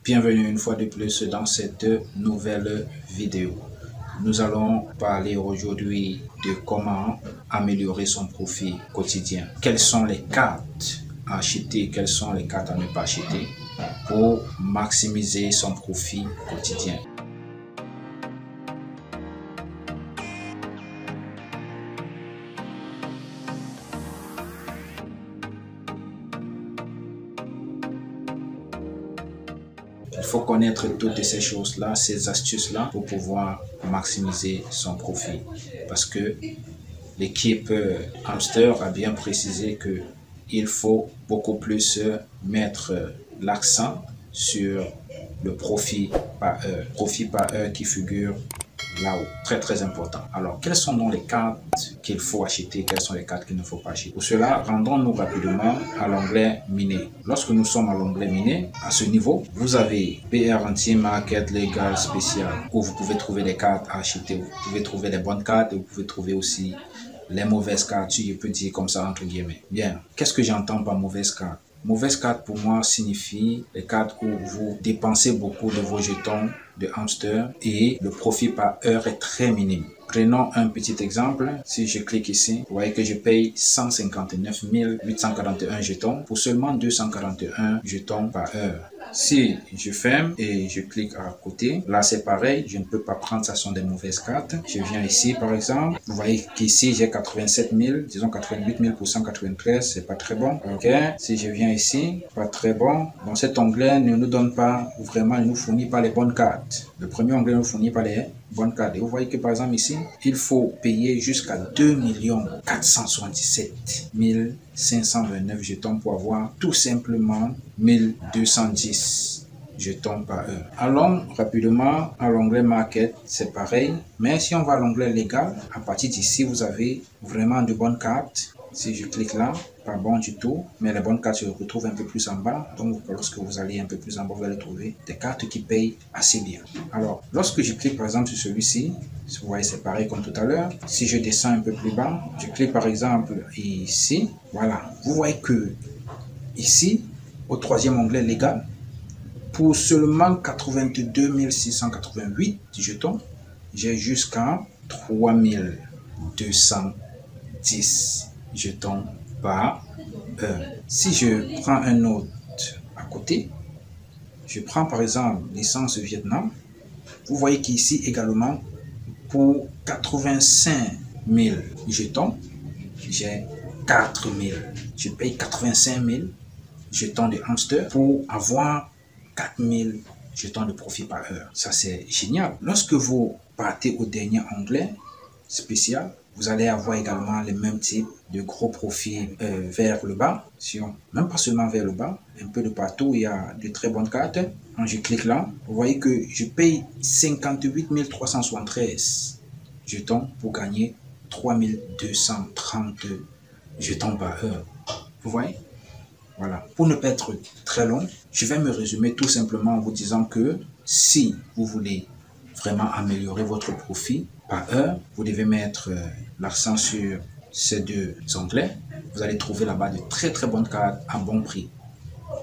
Bienvenue une fois de plus dans cette nouvelle vidéo. Nous allons parler aujourd'hui de comment améliorer son profit quotidien. Quelles sont les cartes à acheter, quelles sont les cartes à ne pas acheter pour maximiser son profit quotidien. Il faut connaître toutes ces choses-là, ces astuces-là pour pouvoir maximiser son profit. Parce que l'équipe Hamster a bien précisé que il faut beaucoup plus mettre l'accent sur le profit par heure qui figure là-haut. Très important. Alors, quelles sont donc les cartes qu'il faut acheter, quelles sont les cartes qu'il ne faut pas acheter? Pour cela, rendons-nous rapidement à l'onglet miner. Lorsque nous sommes à l'onglet miner, à ce niveau, vous avez PR anti-market légal spécial où vous pouvez trouver des cartes à acheter. Vous pouvez trouver les bonnes cartes et vous pouvez trouver aussi les mauvaises cartes, si je peux dire comme ça entre guillemets. Bien, qu'est-ce que j'entends par mauvaise carte? Mauvaise carte pour moi signifie les cartes où vous dépensez beaucoup de vos jetons de hamster et le profit par heure est très minime. Prenons un petit exemple. Si je clique ici, vous voyez que je paye 159 841 jetons pour seulement 241 jetons par heure. Si je ferme et je clique à côté, là c'est pareil, je ne peux pas prendre, ça sont des mauvaises cartes. Je viens ici par exemple, vous voyez qu'ici j'ai 87 000, disons 88 000 pour 193, c'est pas très bon. Ok, si je viens ici, pas très bon. Donc cet onglet ne nous donne pas vraiment, ne nous fournit pas les bonnes cartes. Le premier onglet ne nous fournit pas les bonnes cartes. Et vous voyez que par exemple ici, il faut payer jusqu'à 2 477 529 jetons pour avoir tout simplement 1210 jetons par heure. Allons rapidement à l'onglet market, c'est pareil. Mais si on va à l'onglet légal, à partir d'ici, vous avez vraiment de bonnes cartes. Si je clique là, pas bon du tout, mais les bonnes cartes se retrouvent un peu plus en bas. Donc, lorsque vous allez un peu plus en bas, vous allez trouver des cartes qui payent assez bien. Alors, lorsque je clique par exemple sur celui-ci, vous voyez, c'est pareil comme tout à l'heure. Si je descends un peu plus bas, je clique par exemple ici. Voilà, vous voyez que ici, au troisième onglet légal, pour seulement 82 688 jetons, j'ai jusqu'à 3210 jetons par heure. Si je prends un autre à côté, je prends par exemple l'essence Vietnam, vous voyez qu'ici également, pour 85 000 jetons, j'ai 4 000. Je paye 85 000 jetons de hamster pour avoir 4 000 jetons de profit par heure. Ça, c'est génial. Lorsque vous partez au dernier onglet spécial, vous allez avoir également les mêmes types de gros profits vers le bas. Même pas seulement vers le bas, un peu de partout, il y a de très bonnes cartes. Quand je clique là, vous voyez que je paye 58 373 jetons pour gagner 3 230 jetons par heure. Vous voyez? Voilà. Pour ne pas être très long, je vais me résumer tout simplement en vous disant que si vous voulez vraiment améliorer votre profit par heure, vous devez mettre l'accent sur ces deux onglets. Vous allez trouver là-bas de très bonnes cartes à bon prix.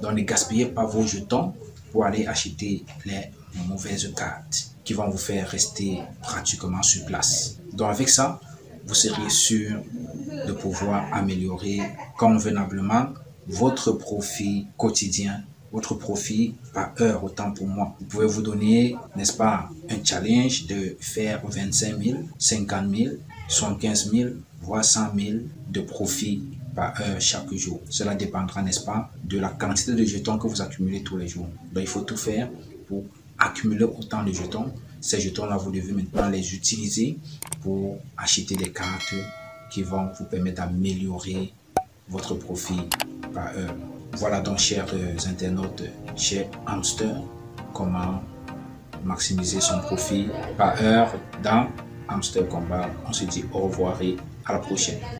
Donc ne gaspillez pas vos jetons pour aller acheter les mauvaises cartes qui vont vous faire rester pratiquement sur place. Donc avec ça, vous serez sûr de pouvoir améliorer convenablement votre profit quotidien, votre profit par heure, autant pour moi. Vous pouvez vous donner, n'est-ce pas, un challenge de faire 25 000, 50 000, 75 000, voire 100 000 de profit par heure chaque jour. Cela dépendra, n'est-ce pas, de la quantité de jetons que vous accumulez tous les jours. Donc, il faut tout faire pour accumuler autant de jetons. Ces jetons-là, vous devez maintenant les utiliser pour acheter des cartes qui vont vous permettre d'améliorer votre profit par heure. Voilà donc, chers internautes, chers hamsters, comment maximiser son profit par heure dans Hamster Combat. On se dit au revoir et à la prochaine.